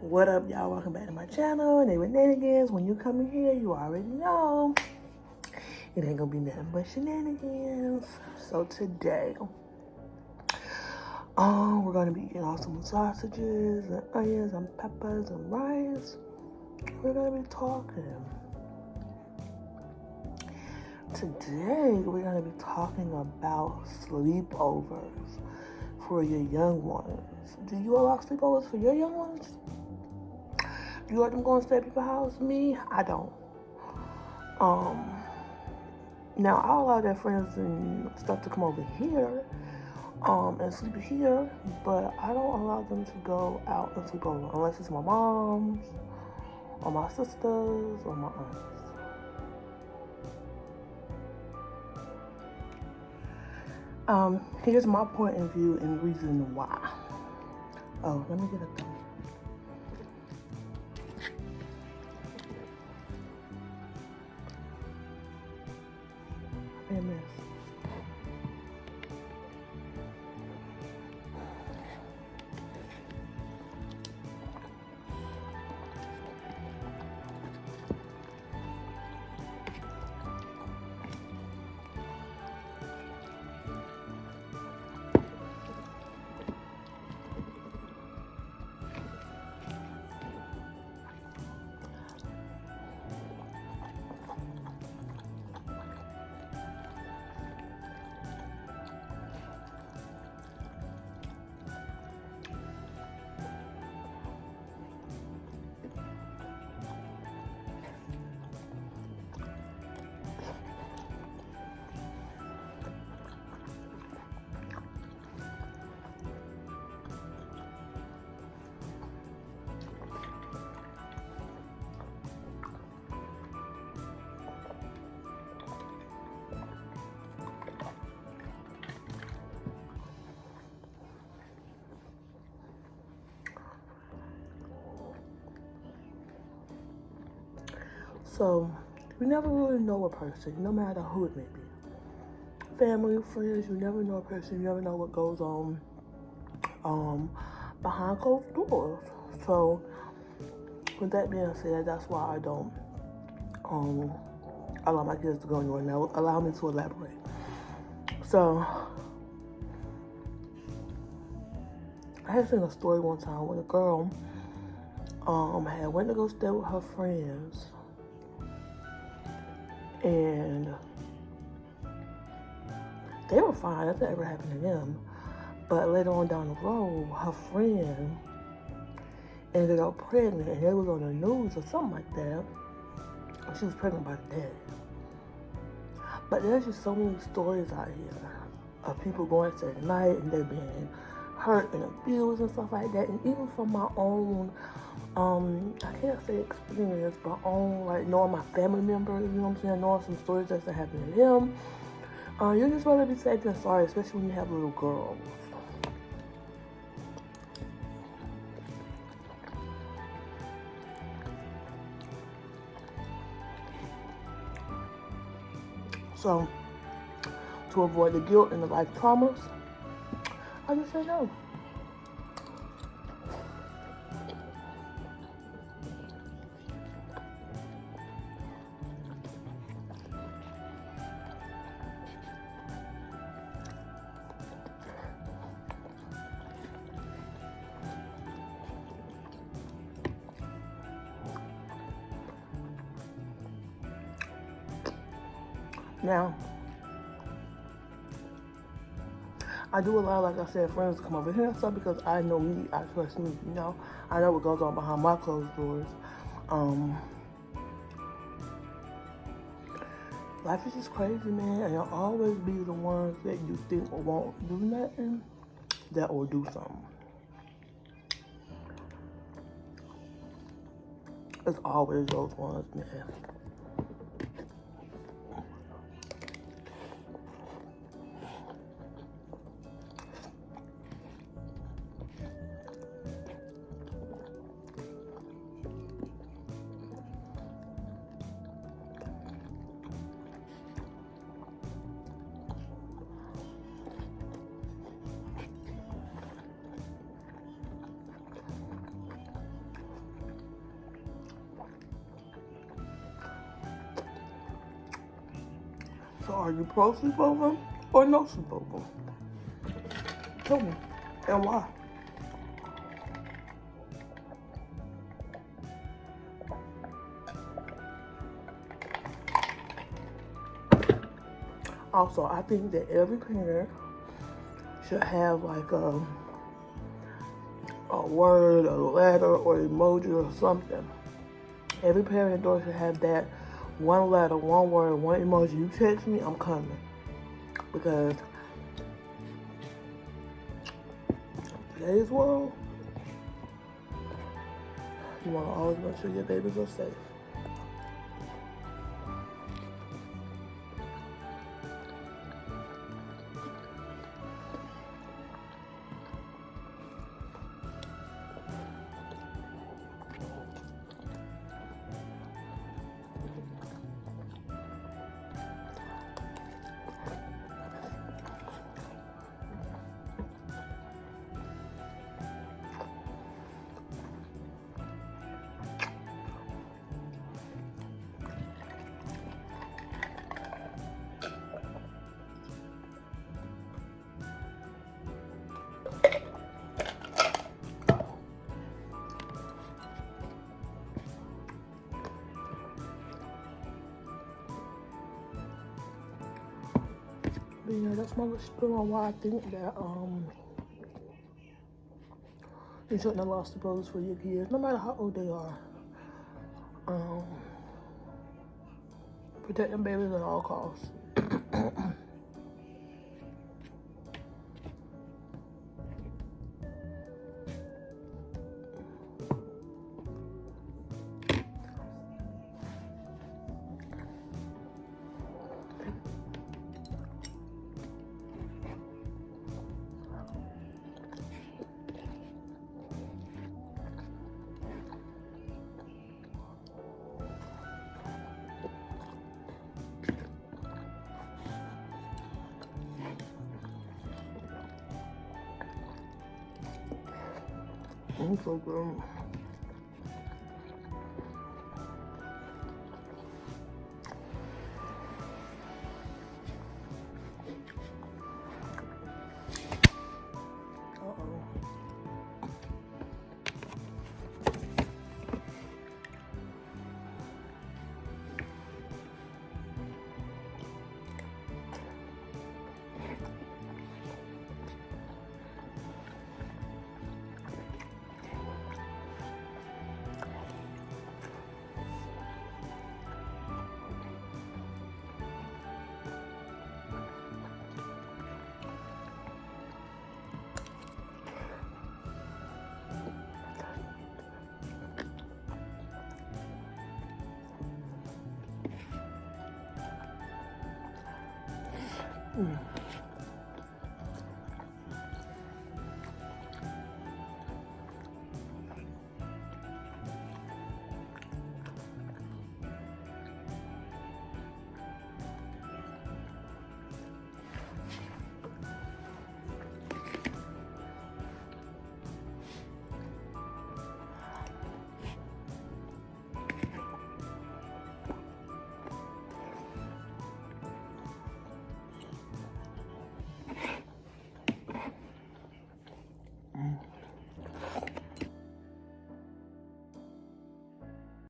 What up, y'all? Welcome back to my channel. They were shenanigans. When you come in here, you already know it ain't gonna be nothing but shenanigans. So today, we're gonna be eating awesome sausages and onions and peppers and rice. We're gonna be talking. Today, we're gonna be talking about sleepovers for your young ones. Do you allow sleepovers for your young ones? Do you let them go and stay at people's house? Me, I don't. Now I allow their friends and stuff to come over here, and sleep here, but I don't allow them to go out and sleep over unless it's my mom's, or my sisters, or my aunts. Here's my point of view and reason why. Oh, let me get a thing. Amen. So, you never really know a person, no matter who it may be. Family, friends, you never know a person, you never know what goes on behind closed doors. So, with that being said, that's why I don't allow my kids to go anywhere. Now, allow me to elaborate. So, I had seen a story one time when a girl had went to go stay with her friends, and they were fine. Nothing ever happened to them. But later on down the road, her friend ended up pregnant, and it was on the news or something like that. She was pregnant by the dad. But there's just so many stories out here of people going to the night and they're being hurt and abused and stuff like that. And even from my own, I can't say experience, but own, like, knowing my family members, you know what I'm saying, knowing some stories that's happened to them. You just rather be safe than sorry, especially when you have little girls. So, to avoid the guilt and the life traumas, I just say no. Now, I do allow, like I said, friends to come over here and stuff because I know me, I trust me, you know. I know what goes on behind my closed doors. Life is just crazy, man, and you'll always be the ones that you think won't do nothing that will do something. It's always those ones, man. So are you pro sleepover or no sleepover? Tell me. And why? Also, I think that every parent should have like a word, a letter, or emoji or something. Every parent door should have that one letter, one word, one emoji. You text me, I'm coming. Because today's world, you want to always make sure your babies are safe. But yeah, that's my little spiel on why I think that you shouldn't allow sleepovers for your kids, no matter how old they are. Protect them babies at all costs. I'm so good. Mm.